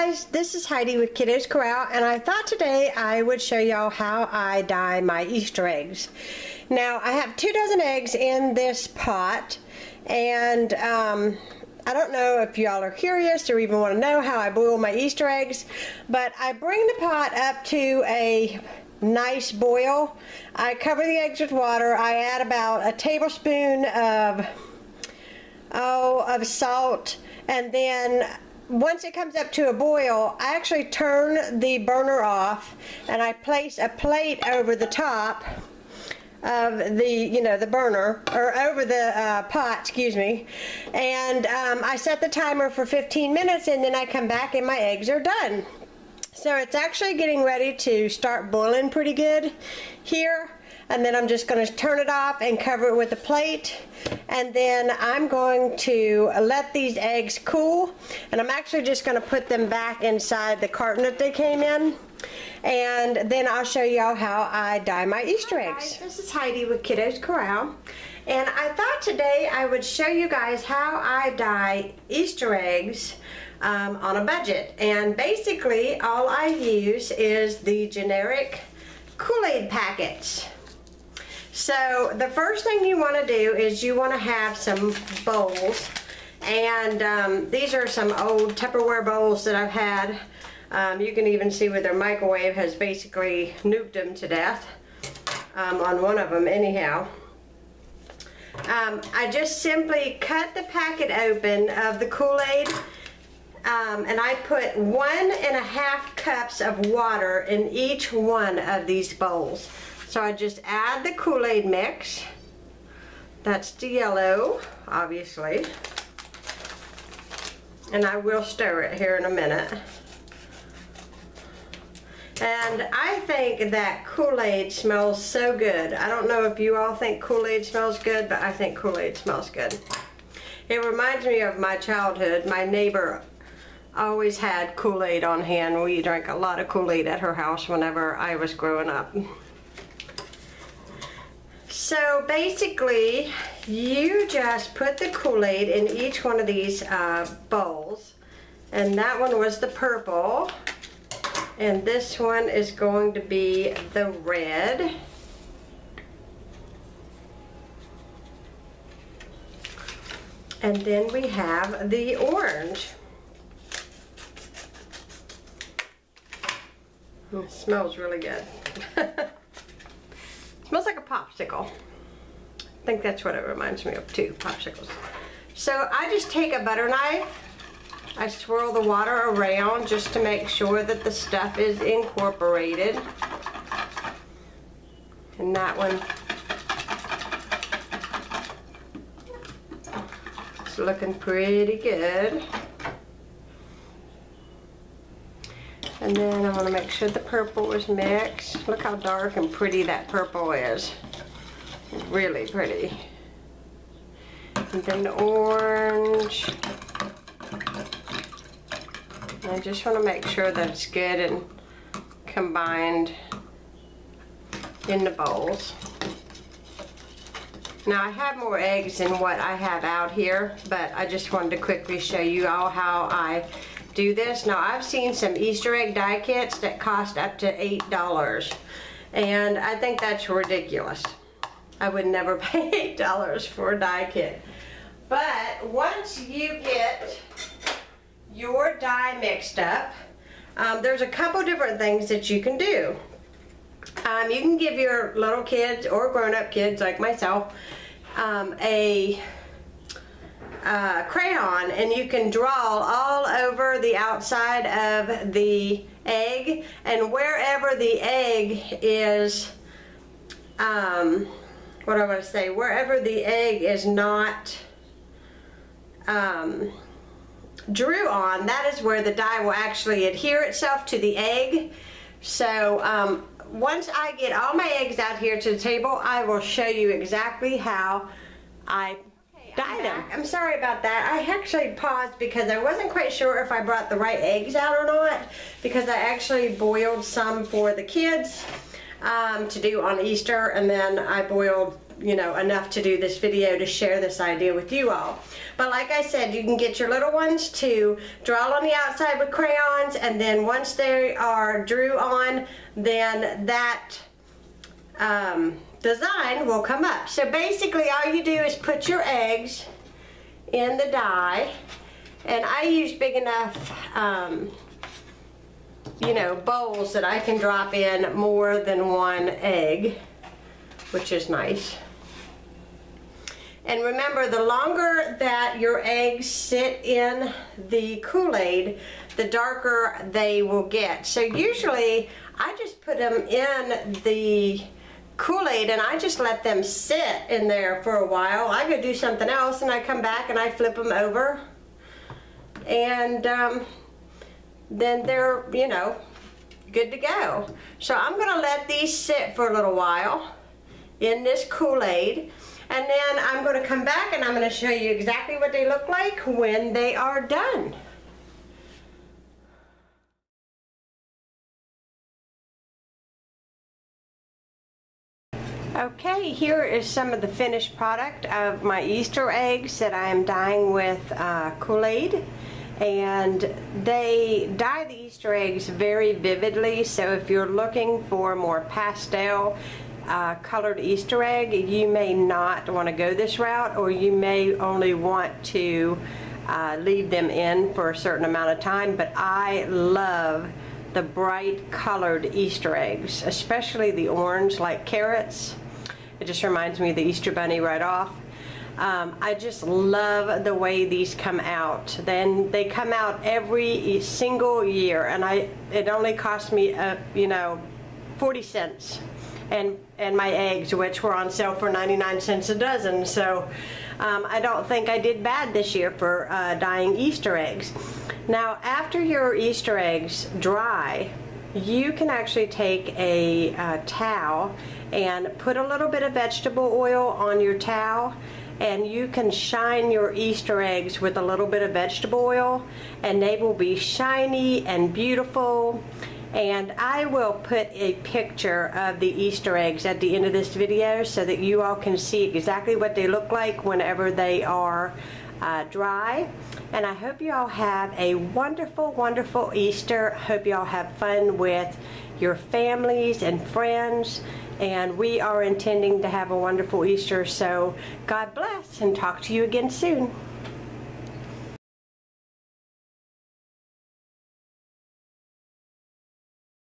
guys, this is Heidi with Kiddos Corral, and I thought today I would show y'all how I dye my Easter eggs. Now, I have 24 eggs in this pot, and I don't know if y'all are curious or even want to know how I boil my Easter eggs, but I bring the pot up to a nice boil. I cover the eggs with water. I add about a tablespoon of salt, and then once it comes up to a boil, I actually turn the burner off and I place a plate over the top of the burner, or over the pot, excuse me, and I set the timer for 15 minutes, and then I come back and my eggs are done. So it's actually getting ready to start boiling pretty good here, and then I'm just going to turn it off and cover it with a plate, and then I'm going to let these eggs cool, and I'm actually just going to put them back inside the carton that they came in, and then I'll show y'all how I dye my Easter eggs. Hi guys, this is Heidi with Kiddos Corral, and I thought today I would show you guys how I dye Easter eggs on a budget. And basically all I use is the generic Kool-Aid packets. So the first thing you want to do is you want to have some bowls, and these are some old Tupperware bowls that I've had. You can even see where their microwave has basically nuked them to death on one of them anyhow. I just simply cut the packet open of the Kool-Aid, and I put 1.5 cups of water in each one of these bowls. So I just add the Kool-Aid mix. That's the yellow, obviously. And I will stir it here in a minute. And I think that Kool-Aid smells so good. I don't know if you all think Kool-Aid smells good, but I think Kool-Aid smells good. It reminds me of my childhood. My neighbor always had Kool-Aid on hand. We drank a lot of Kool-Aid at her house whenever I was growing up. So basically, you just put the Kool-Aid in each one of these bowls, and that one was the purple, and this one is going to be the red. And then we have the orange. It smells really good. Smells like a popsicle. I think that's what it reminds me of too, popsicles. So I just take a butter knife, I swirl the water around just to make sure that the stuff is incorporated. And that one is looking pretty good. And then I want to make sure the purple is mixed. Look how dark and pretty that purple is. Really pretty. And then the orange. And I just want to make sure that it's good and combined in the bowls. Now I have more eggs than what I have out here, but I just wanted to quickly show you all how I do this. Now I've seen some Easter egg dye kits that cost up to $8, and I think that's ridiculous. I would never pay $8 for a dye kit. But once you get your dye mixed up, there's a couple different things that you can do. You can give your little kids or grown-up kids like myself a crayon, and you can draw all over the outside of the egg, and wherever the egg is, what do I want to say, wherever the egg is not drew on, that is where the dye will actually adhere itself to the egg. So once I get all my eggs out here to the table, I will show you exactly how I dye them. I'm sorry about that. I actually paused because I wasn't quite sure if I brought the right eggs out or not, because I actually boiled some for the kids to do on Easter, and then I boiled you know, enough to do this video to share this idea with you all. But like I said, you can get your little ones to draw on the outside with crayons, and then once they are drew on, then that design will come up. So basically all you do is put your eggs in the die, and I use big enough you know, bowls that I can drop in more than one egg, which is nice. And remember, the longer that your eggs sit in the Kool-Aid, the darker they will get. So usually I just put them in the Kool-Aid and I just let them sit in there for a while. I go do something else and I come back and I flip them over, and then they're, you know, good to go. So I'm gonna let these sit for a little while in this Kool-Aid, and then I'm gonna come back and I'm gonna show you exactly what they look like when they are done. Okay, here is some of the finished product of my Easter eggs that I am dyeing with Kool-Aid. And they dye the Easter eggs very vividly, so if you're looking for more pastel colored Easter egg, you may not want to go this route, or you may only want to leave them in for a certain amount of time. But I love the bright colored Easter eggs, especially the orange, like carrots. It just reminds me of the Easter Bunny right off. I just love the way these come out. Then they come out every single year, and it only cost me you know, 40 cents, and my eggs, which were on sale for 99 cents a dozen. So I don't think I did bad this year for dyeing Easter eggs. Now after your Easter eggs dry, you can actually take a towel and put a little bit of vegetable oil on your towel, and you can shine your Easter eggs with a little bit of vegetable oil, and they will be shiny and beautiful. And I will put a picture of the Easter eggs at the end of this video so that you all can see exactly what they look like whenever they are dry. And I hope you all have a wonderful, wonderful Easter. Hope you all have fun with your families and friends. And we are intending to have a wonderful Easter, so God bless, and talk to you again soon.